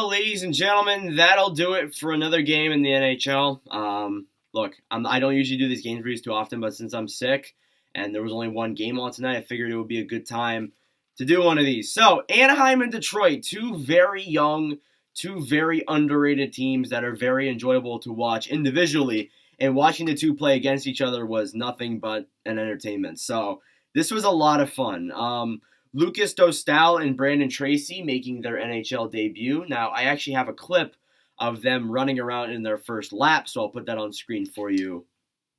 Well, ladies and gentlemen, that'll do it for another game in the NHL. Look, I don't usually do these game reviews too often, but since I'm sick and there was only one game on tonight, I figured it would be a good time to do one of these. So, Anaheim and Detroit, two very young, two very underrated teams that are very enjoyable to watch individually, and watching the two play against each other was nothing but an entertainment. So, this was a lot of fun. Lucas Dostow and Brandon Tracy making their NHL debut. Now, I actually have a clip of them running around in their first lap, so I'll put that on screen for you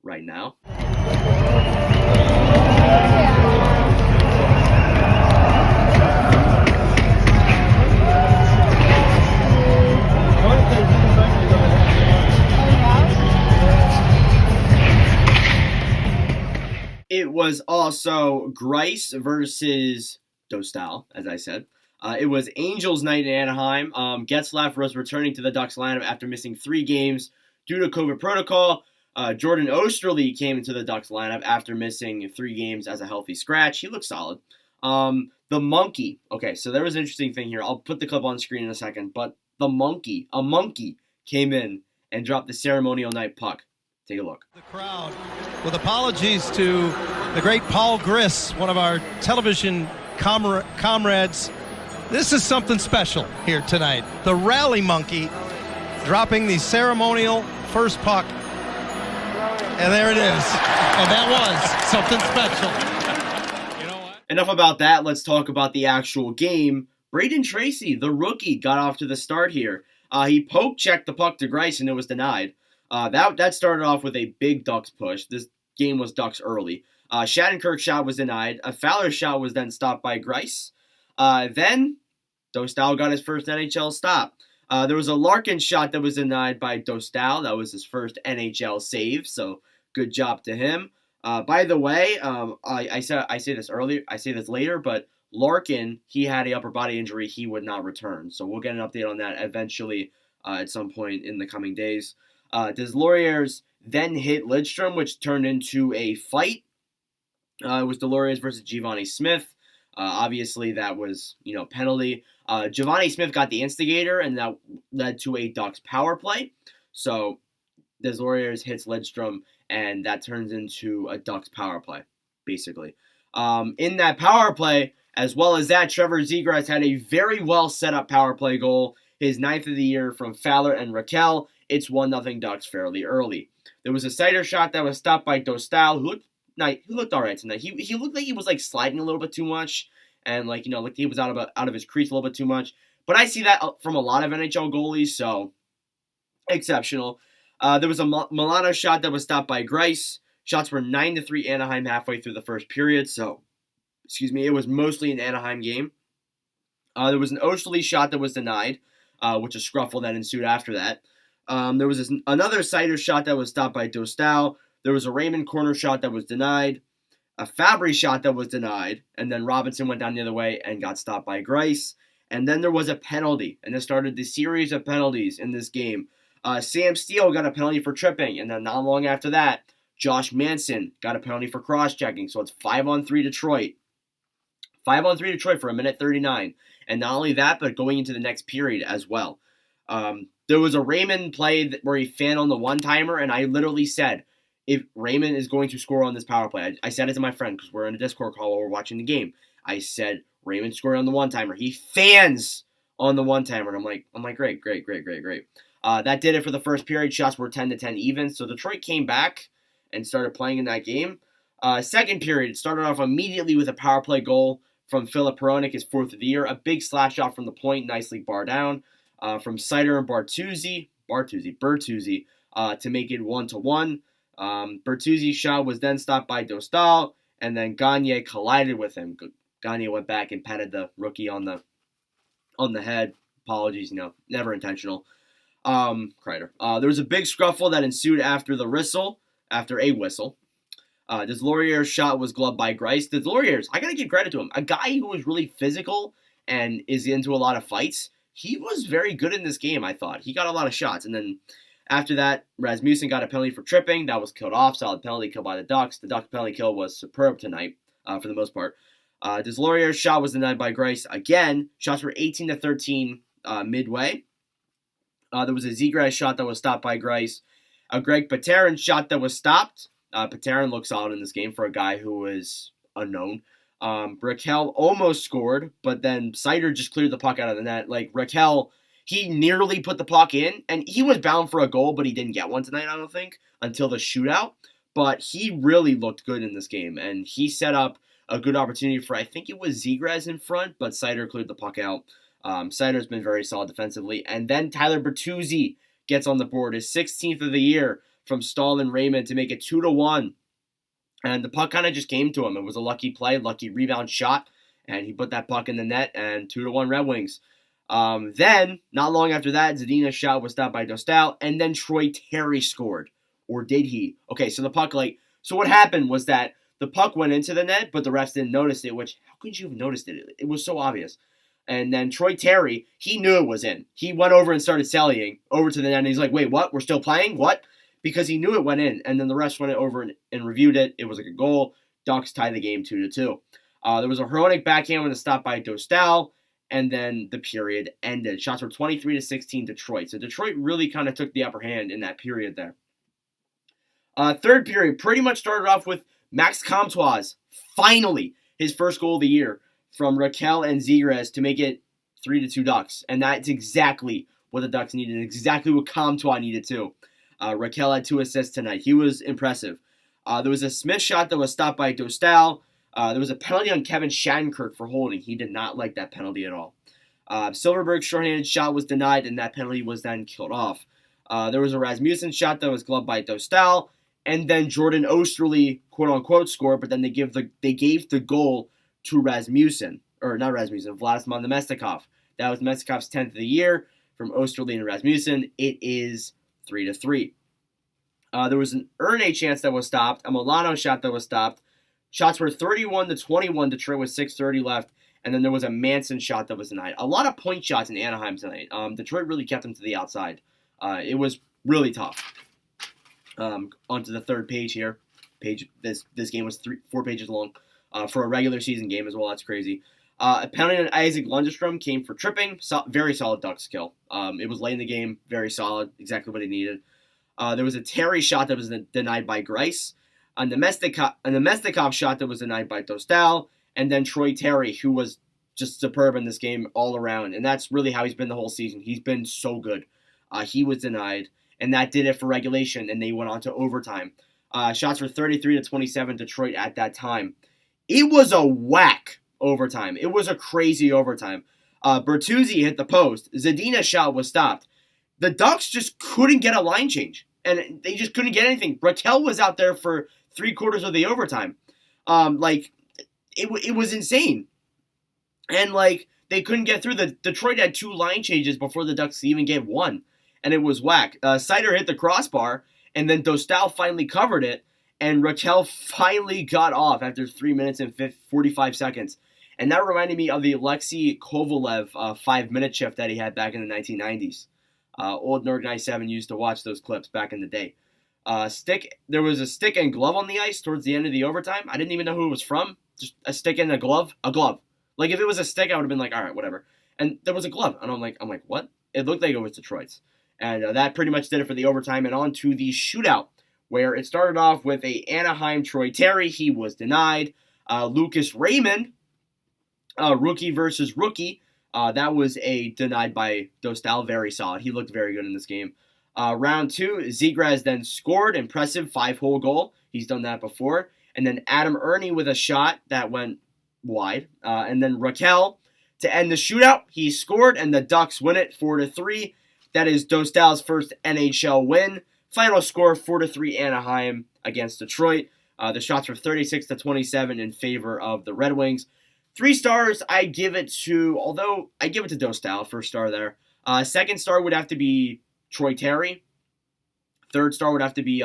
right now. It was also Grice versus Dostow, as I said. It was Angels night in Anaheim. Getzlaf was returning to the Ducks lineup after missing 3 games due to COVID protocol. Jordan Oesterle came into the Ducks lineup after missing 3 games as a healthy scratch. He looked solid. The monkey. Okay, so there was an interesting thing here. I'll put the clip on screen in a second. But a monkey came in and dropped the ceremonial night puck. Take a look. The crowd, with apologies to the great Paul Griss, one of our television comrades. This is something special here tonight. The rally monkey dropping the ceremonial first puck. And there it is. And that was something special. You know what? Enough about that. Let's talk about the actual game. Braden Tracy, the rookie, got off to the start here. He poke-checked the puck to Grice, and it was denied. That started off with a big Ducks push. This game was Ducks early. Shattenkirk's shot was denied. A Fowler's shot was then stopped by Grice. Then Dostow got his first NHL stop. There was a Larkin shot that was denied by Dostow. That was his first NHL save, so good job to him. By the way, I say this earlier, I say this later, but Larkin, he had an upper body injury. He would not return, so we'll get an update on that eventually at some point in the coming days. Deslauriers then hit Lidstrom, which turned into a fight. It was Deslauriers versus Giovanni Smith. Obviously, that was, penalty. Giovanni Smith got the instigator, and that led to a Ducks power play. So, Deslauriers hits Lidstrom, and that turns into a Ducks power play, basically. In that power play, as well as that, Trevor Zegras had a very well set up power play goal, his 9th of the year from Fowler and Raquel. It's 1-0 Ducks fairly early. There was a sighter shot that was stopped by Dostow, who looked all right tonight. He looked like he was sliding a little bit too much, and like he was out of his crease a little bit too much. But I see that from a lot of NHL goalies, so exceptional. There was a Milano shot that was stopped by Grice. Shots were 9-3 Anaheim halfway through the first period, so it was mostly an Anaheim game. There was an Oesterle shot that was denied, which a scruffle that ensued after that. There was another sighter shot that was stopped by Dostow. There was a Raymond corner shot that was denied, a Fabry shot that was denied, and then Robinson went down the other way and got stopped by Grice. And then there was a penalty, and this started the series of penalties in this game. Sam Steele got a penalty for tripping, and then not long after that, Josh Manson got a penalty for cross-checking. So it's 5-on-3 Detroit. 5-on-3 Detroit for 1:39. And not only that, but going into the next period as well. There was a Raymond play where he fanned on the one-timer, and I literally said, if Raymond is going to score on this power play, I said it to my friend because we're in a Discord call while we're watching the game. I said, Raymond scored on the one-timer. He fans on the one-timer. And I'm like, great. That did it for the first period. Shots were 10-10 even. So Detroit came back and started playing in that game. Second period, it started off immediately with a power play goal from Filip Hronek, his 4th of the year. A big slap shot from the point, nicely barred down. From Sider and Bertuzzi to make it 1-1. Bertuzzi's shot was then stopped by Dostow, and then Gagne collided with him. Gagne went back and patted the rookie on the head. Apologies, never intentional. Kreider. There was a big scruffle that ensued after a whistle. Deslauriers's shot was gloved by Grice. Deslauriers, I gotta give credit to him. A guy who was really physical and is into a lot of fights. He was very good in this game, I thought. He got a lot of shots. And then after that, Rasmussen got a penalty for tripping. That was killed off. Solid penalty kill by the Ducks. The Ducks penalty kill was superb tonight for the most part. Deslauriers's shot was denied by Grice again. Shots were 18-13 midway. There was a Zegras shot that was stopped by Grice. A Greg Paterin shot that was stopped. Paterin looked solid in this game for a guy who was unknown. Raquel almost scored, but then Seider just cleared the puck out of the net. Like, Raquel, he nearly put the puck in, and he was bound for a goal, but he didn't get one tonight, I don't think, until the shootout. But he really looked good in this game, and he set up a good opportunity for, I think it was Zegras in front, but Seider cleared the puck out. Seider's been very solid defensively. And then Tyler Bertuzzi gets on the board, his 16th of the year from Stahl and Raymond to make it 2-1. And the puck kind of just came to him. It was a lucky play, lucky rebound shot, and he put that puck in the net, and 2-1 Red Wings. Then, not long after that, Zadina's shot was stopped by Dostow, and then Troy Terry scored. Or did he? Okay, so the puck, so what happened was that the puck went into the net, but the refs didn't notice it, which, how could you have noticed it? It was so obvious. And then Troy Terry, he knew it was in. He went over and started sallying over to the net, and he's like, wait, what? We're still playing? What? Because he knew it went in. And then the refs went over and reviewed it. It was like a goal. Ducks tied the game 2-2. There was a heroic backhand with a stop by Dostow, and then the period ended. Shots were 23-16 Detroit. So Detroit really kind of took the upper hand in that period there. Third period pretty much started off with Max Comtois, finally, his first goal of the year from Raquel and Zegras to make it 3-2 Ducks. And that's exactly what the Ducks needed, and exactly what Comtois needed too. Raquel had 2 assists tonight. He was impressive. There was a Smith shot that was stopped by Dostow. There was a penalty on Kevin Shattenkirk for holding. He did not like that penalty at all. Silverberg's shorthanded shot was denied, and that penalty was then killed off. There was a Rasmussen shot that was gloved by Dostow, and then Jordan Osterley, quote-unquote, scored, but then they gave the goal to Rasmussen. Or not Rasmussen, Vladimir Nemestikov. That was Nemestikov's 10th of the year from Osterley and Rasmussen. It is 3-3. There was an Erne chance that was stopped, a Milano shot that was stopped. Shots were 31-21, Detroit with 6:30 left, and then there was a Manson shot that was denied. A lot of point shots in Anaheim tonight. Detroit really kept them to the outside. It was really tough. Onto the third page here. This game was 4 pages long for a regular season game as well. That's crazy. A penalty on Isaac Lundstrom came for tripping. Very solid Ducks kill. It was late in the game. Very solid. Exactly what he needed. There was a Terry shot that was denied by Grice. A Nemestikov shot that was denied by Dostow. And then Troy Terry, who was just superb in this game all around. And that's really how he's been the whole season. He's been so good. He was denied. And that did it for regulation. And they went on to overtime. Shots were 33-27 Detroit at that time. It was a whack overtime. It was a crazy overtime. Bertuzzi hit the post. Zadina's shot was stopped. The Ducks just couldn't get a line change. And they just couldn't get anything. Raquel was out there for 3/4 of the overtime. It was insane. And, they couldn't get through. Detroit had 2 line changes before the Ducks even gave one. And it was whack. Seider hit the crossbar, and then Dostow finally covered it, and Raquel finally got off after 3 minutes and 45 seconds. And that reminded me of the Alexei Kovalev 5-minute shift that he had back in the 1990s. Old Nerd 97 used to watch those clips back in the day. There was a stick and glove on the ice towards the end of the overtime. I didn't even know who it was from. Just a stick and a glove. A glove. Like, if it was a stick, I would have been like, all right, whatever. And there was a glove. And I'm like, what? It looked like it was Detroit's. And that pretty much did it for the overtime. And on to the shootout, where it started off with a Anaheim Troy Terry. He was denied. Lucas Raymond, rookie versus rookie. That was a denied by Dostow. Very solid. He looked very good in this game. Round 2, Zegras then scored. Impressive 5-hole goal. He's done that before. And then Adam Erne with a shot that went wide. And then Raquel to end the shootout. He scored, and the Ducks win it 4-3. That is Dostow's first NHL win. Final score 4-3 Anaheim against Detroit. The shots were 36-27 in favor of the Red Wings. 3 stars, I give it to Dostow, first star there. Second star would have to be Troy Terry. Third star would have to be,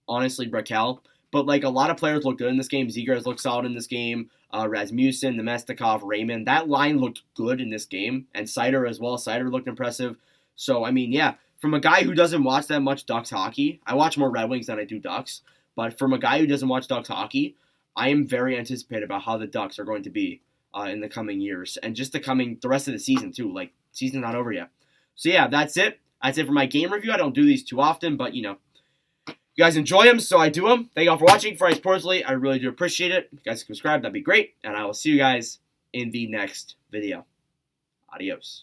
honestly, Raquel. But, a lot of players looked good in this game. Zegras looked solid in this game. Rasmussen, Nemestikov, Raymond. That line looked good in this game. And Seider as well. Seider looked impressive. So, from a guy who doesn't watch that much Ducks hockey, I watch more Red Wings than I do Ducks. But from a guy who doesn't watch Ducks hockey, I am very anticipated about how the Ducks are going to be in the coming years. And just the rest of the season, too. Season's not over yet. So yeah, that's it. That's it for my game review. I don't do these too often, but you guys enjoy them, so I do them. Thank y'all for watching. For personally, I really do appreciate it. If you guys subscribe, that'd be great. And I will see you guys in the next video. Adios.